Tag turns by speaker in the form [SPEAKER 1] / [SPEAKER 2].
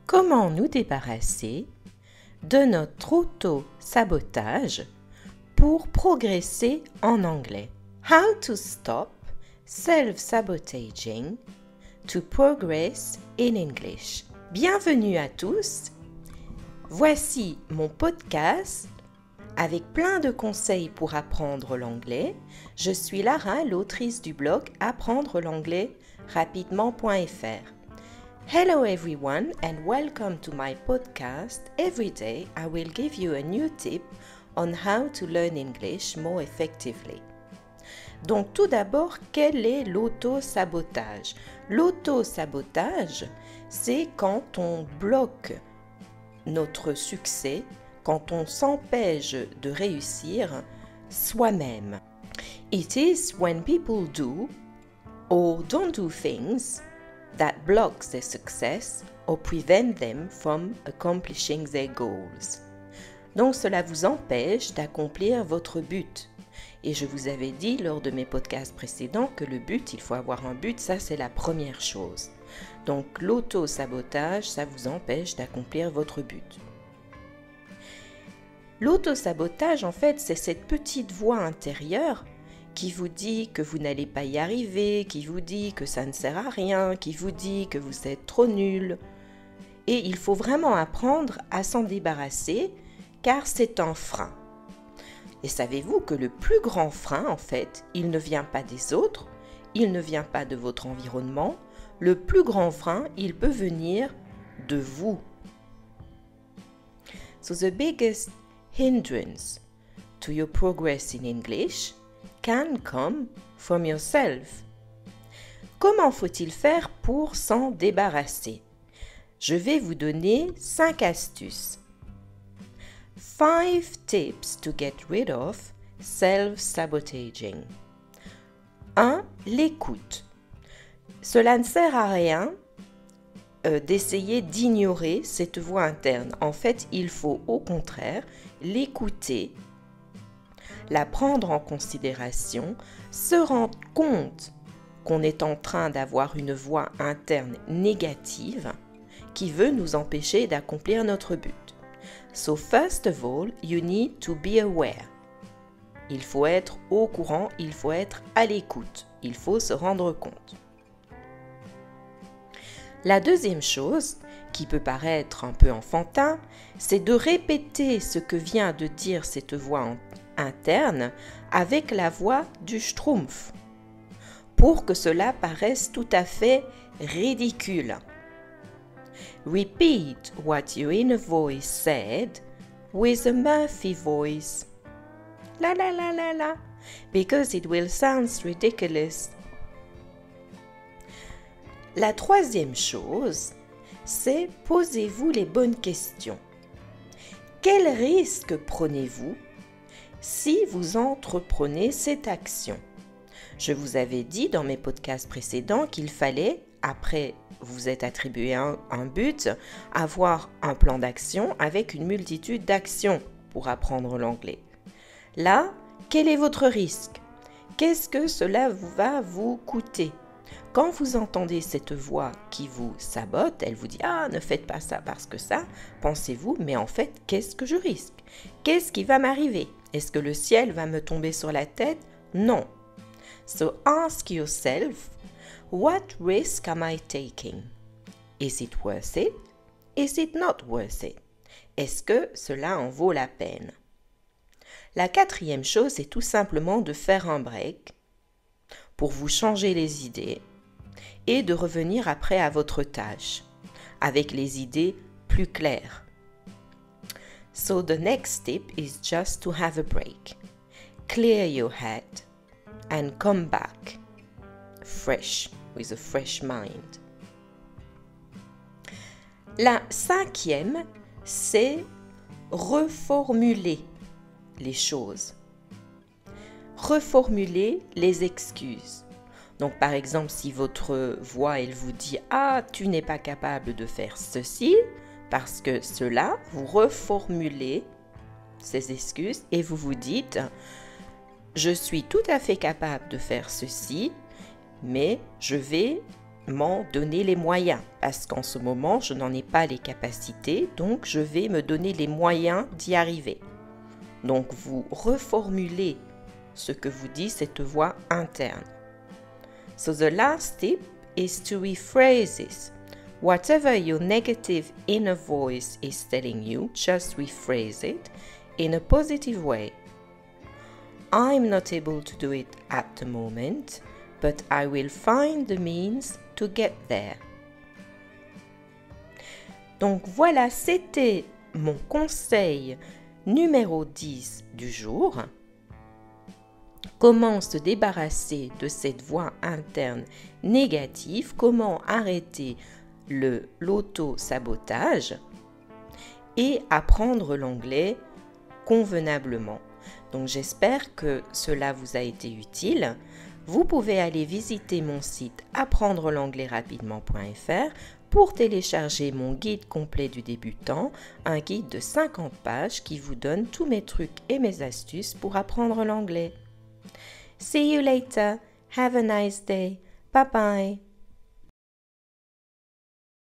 [SPEAKER 1] Comment nous débarrasser de notre auto-sabotage pour progresser en anglais? How to stop self-sabotaging to progress in English. Bienvenue à tous. Voici mon podcast avec plein de conseils pour apprendre l'anglais. Je suis Lara, l'autrice du blog apprendre l'anglais rapidement.fr. Hello everyone and welcome to my podcast. Every day I will give you a new tip on how to learn English more effectively. Donc tout d'abord, quel est l'auto-sabotage? L'auto-sabotage, c'est quand on bloque notre succès, quand on s'empêche de réussir soi-même. It is when people do or don't do things that blocks their success or prevent them from accomplishing their goals. Donc cela vous empêche d'accomplir votre but. Et je vous avais dit lors de mes podcasts précédents que le but, il faut avoir un but, ça c'est la première chose. Donc l'auto-sabotage, ça vous empêche d'accomplir votre but. L'auto-sabotage, en fait, c'est cette petite voix intérieure qui vous dit que vous n'allez pas y arriver, qui vous dit que ça ne sert à rien, qui vous dit que vous êtes trop nul. Et il faut vraiment apprendre à s'en débarrasser, car c'est un frein. Et savez-vous que le plus grand frein, en fait, il ne vient pas des autres, il ne vient pas de votre environnement. Le plus grand frein, il peut venir de vous. So the biggest hindrance to your progress in English can come from yourself. Comment faut-il faire pour s'en débarrasser? Je vais vous donner 5 astuces. 5 tips to get rid of self-sabotaging. 1. L'écoute. Cela ne sert à rien d'essayer d'ignorer cette voix interne. En fait, il faut au contraire l'écouter, la prendre en considération, se rendre compte qu'on est en train d'avoir une voix interne négative qui veut nous empêcher d'accomplir notre but. So first of all, you need to be aware. Il faut être au courant, il faut être à l'écoute, il faut se rendre compte. La deuxième chose, qui peut paraître un peu enfantin, c'est de répéter ce que vient de dire cette voix interne avec la voix du schtroumpf, pour que cela paraisse tout à fait ridicule. Repeat what your inner voice said with a Murphy voice. La la la la la, because it will sound ridiculous. La troisième chose, c'est posez-vous les bonnes questions. Quel risque prenez-vous si vous entreprenez cette action? Je vous avais dit dans mes podcasts précédents qu'il fallait, après vous êtes attribué un but, avoir un plan d'action avec une multitude d'actions pour apprendre l'anglais. Là, quel est votre risque? Qu'est-ce que cela va vous coûter? Quand vous entendez cette voix qui vous sabote, elle vous dit « Ah, ne faites pas ça parce que ça », pensez-vous « Mais en fait, qu'est-ce que je risque? Qu'est-ce qui va m'arriver? Est-ce que le ciel va me tomber sur la tête? Non. So ask yourself, what risk am I taking? Is it worth it? Is it not worth it? Est-ce que cela en vaut la peine? La quatrième chose, c'est tout simplement de faire un break pour vous changer les idées et de revenir après à votre tâche avec les idées plus claires. So the next tip is just to have a break. Clear your head and come back fresh, with a fresh mind. La cinquième, c'est reformuler les choses. Reformuler les excuses. Donc par exemple, si votre voix, elle vous dit « Ah, tu n'es pas capable de faire ceci », parce que cela, vous reformulez ces excuses et vous vous dites « Je suis tout à fait capable de faire ceci, mais je vais m'en donner les moyens. Parce qu'en ce moment, je n'en ai pas les capacités, donc je vais me donner les moyens d'y arriver. Donc, vous reformulez ce que vous dit cette voix interne. So the last tip is to rephrase this. Whatever your negative inner voice is telling you, just rephrase it in a positive way. I'm not able to do it at the moment, but I will find the means to get there. Donc voilà, c'était mon conseil numéro 10 du jour. Comment se débarrasser de cette voix interne négative, comment arrêter l'auto-sabotage et apprendre l'anglais convenablement. Donc j'espère que cela vous a été utile. Vous pouvez aller visiter mon site apprendre-l'anglais-rapidement.fr pour télécharger mon guide complet du débutant, un guide de 50 pages qui vous donne tous mes trucs et mes astuces pour apprendre l'anglais. See you later. Have a nice day. Bye bye.